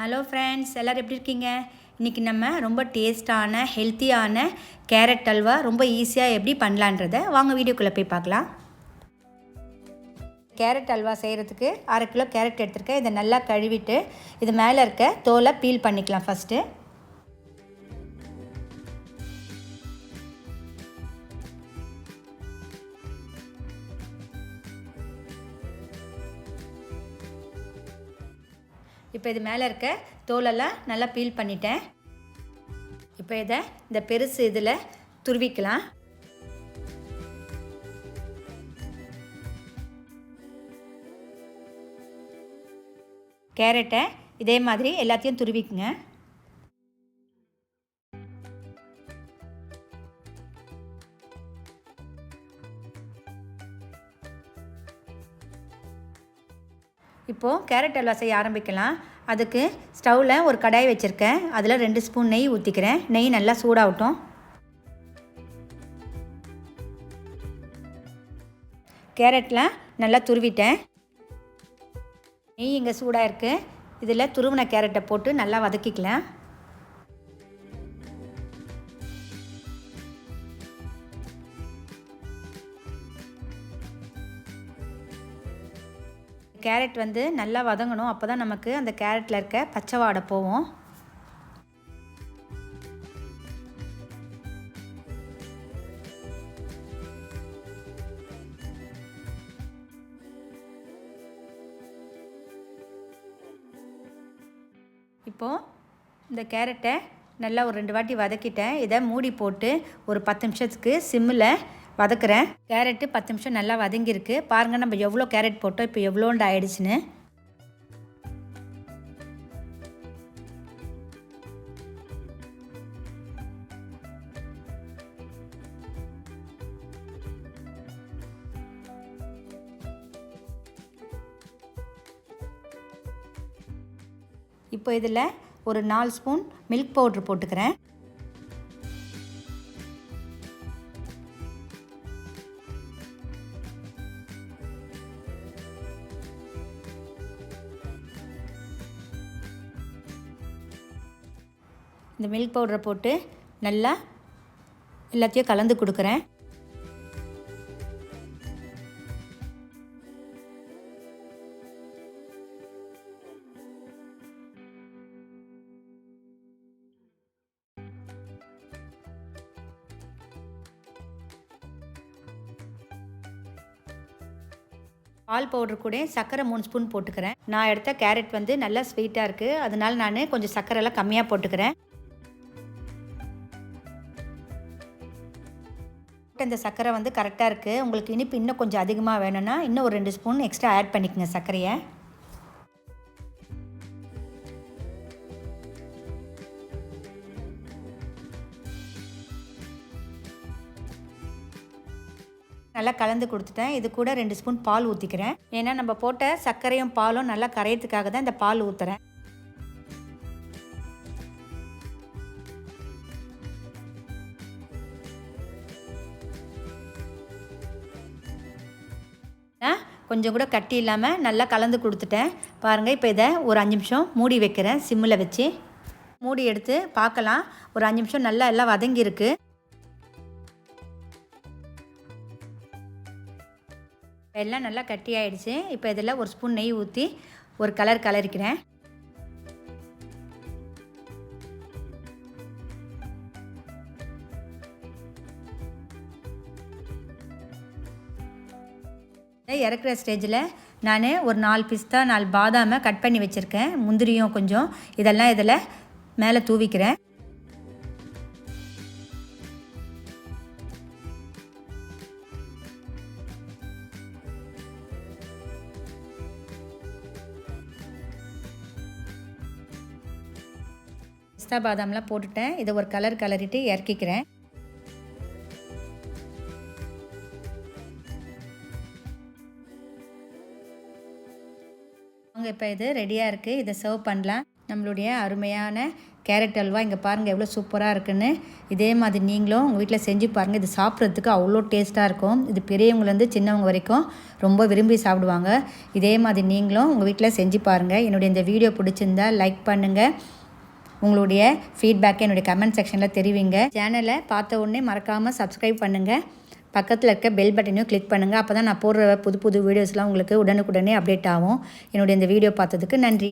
Hello friends, எல்லோரும் எப்படி இருக்கீங்க? இன்றைக்கி நம்ம ரொம்ப டேஸ்டான ஹெல்த்தியான கேரட் அல்வா ரொம்ப ஈஸியாக எப்படி பண்ணலான்றதை வாங்க வீடியோக்குள்ளே போய் பார்க்கலாம். கேரட் அல்வா செய்கிறதுக்கு 1/2 கிலோ கேரட் எடுத்துருக்கேன். இதை நல்லா கழுவிட்டு இது மேலே இருக்க தோலை பீல் பண்ணிக்கலாம். ஃபஸ்ட்டு இப்போ இது மேலே இருக்க தோலெல்லாம் நல்லா பீல் பண்ணிட்டேன். இப்போ இதை இந்த பெருசு இதில் துருவிக்கலாம். கேரட்டை இதே மாதிரி எல்லாத்தையும் துருவிக்குங்க. இப்போது கேரட் அல்வா செய்ய ஆரம்பிக்கலாம். அதுக்கு ஸ்டவ்வில் ஒரு கடாய் வச்சுருக்கேன். அதில் 2 ஸ்பூன் நெய் ஊற்றிக்கிறேன். நெய் நல்லா சூடாகட்டும். கேரட்டில் நல்லா துருவிட்டேன். நெய் இங்கே சூடாக இருக்குது. இதில் துருவின கேரட்டை போட்டு நல்லா வதக்கிக்கலாம். கேரட் நல்லா வதங்கணும். அப்போ தான் நமக்கு அந்த கேரட்டில் இருக்க பச்சை வாடை போகும். இப்போது இந்த கேரட்டை நல்லா ஒரு 2 வாட்டி வதக்கிட்டேன். இதை மூடி போட்டு ஒரு 10 நிமிஷத்துக்கு சிம்மில் வதக்குறேன். கேரட்டு 10 நிமிஷம் நல்லா வதங்கியிருக்கு. பாருங்கள், நம்ம எவ்வளோ கேரட் போட்டோம், இப்போ எவ்வளோண்டு ஆயிடுச்சுன்னு. இப்போ இதில் ஒரு 4 ஸ்பூன் மில்க் பவுட்ரு போட்டுக்கிறேன். இந்த மில்க் பவுடரை போட்டு நல்லா எல்லாத்தையும் கலந்து கொடுக்குறேன். பால் பவுடர் கூட சர்க்கரை 3 ஸ்பூன் போட்டுக்கிறேன். நான் எடுத்த கேரட் நல்லா ஸ்வீட்டாக இருக்குது. அதனால நான் கொஞ்சம் சர்க்கரைலாம் கம்மியாக போட்டுக்கிறேன். இந்த சர்க்கரை கரெக்டாக இருக்குது. உங்களுக்கு இனிப்பு இன்னும் கொஞ்சம் அதிகமாக வேணும்னா இன்னும் ஒரு 2 ஸ்பூன் எக்ஸ்ட்ரா ஆட் பண்ணிக்கோங்க சர்க்கரையை. நல்லா கலந்து கொடுத்துட்டேன். இது கூட 2 ஸ்பூன் பால் ஊற்றிக்கிறேன். ஏன்னா நம்ம போட்ட சர்க்கரையும் பாலும் நல்லா கரையிறதுக்காக தான் இந்த பால் ஊற்றுறேன். கொஞ்சம் கூட கட்டி இல்லாமல் நல்லா கலந்து கொடுத்துட்டேன். பாருங்கள், இப்போ இதை ஒரு 5 நிமிஷம் மூடி வைக்கிறேன். சிம்மில் வச்சு மூடி எடுத்து பார்க்கலாம். ஒரு 5 நிமிஷம் நல்லா எல்லாம் வதங்கியிருக்கு. எல்லாம் நல்லா கட்டி ஆகிடுச்சு. இப்போ இதில் ஒரு ஸ்பூன் நெய் ஊற்றி ஒரு கலரிக்கிறேன். இறக்குற ஸ்டேஜில் நான் ஒரு 4 பிஸ்தா 4 பாதாமை கட் பண்ணி வச்சுருக்கேன். முந்திரியும் கொஞ்சம் இதெல்லாம் இதில் மேலே தூவிக்கிறேன். பிஸ்தா பாதாம்லாம் போட்டுட்டேன். இதை ஒரு கலரிட்டு இறக்கிக்கிறேன். இப்போ இது ரெடியாக இருக்குது. இதை சர்வ் பண்ணலாம். நம்மளுடைய அருமையான கேரட் அல்வா இங்கே பாருங்கள் எவ்வளோ சூப்பராக இருக்குன்னு. இதே மாதிரி நீங்களும் உங்கள் வீட்டில் செஞ்சு பாருங்கள். இது சாப்பிட்றதுக்கு அவ்வளோ டேஸ்ட்டாக இருக்கும். இது பெரியவங்கலேருந்து சின்னவங்க வரைக்கும் ரொம்ப விரும்பி சாப்பிடுவாங்க. இதே மாதிரி நீங்களும் உங்கள் வீட்டில் செஞ்சு பாருங்கள். என்னுடைய இந்த வீடியோ பிடிச்சிருந்தா லைக் பண்ணுங்கள். உங்களுடைய ஃபீட்பேக்கை என்னுடைய கமெண்ட் செக்ஷனில் தெரிவிங்க. சேனலை பார்த்த உடனே மறக்காமல் சப்ஸ்கிரைப் பண்ணுங்கள். பக்கத்தில் இருக்க பெல் பட்டனையும் கிளிக் பண்ணுங்கள். அப்போ தான் நான் போடுற புது வீடியோஸ்லாம் உங்களுக்கு உடனுக்குடனே அப்டேட் ஆகும். என்னுடைய இந்த வீடியோ பார்த்ததுக்கு நன்றி.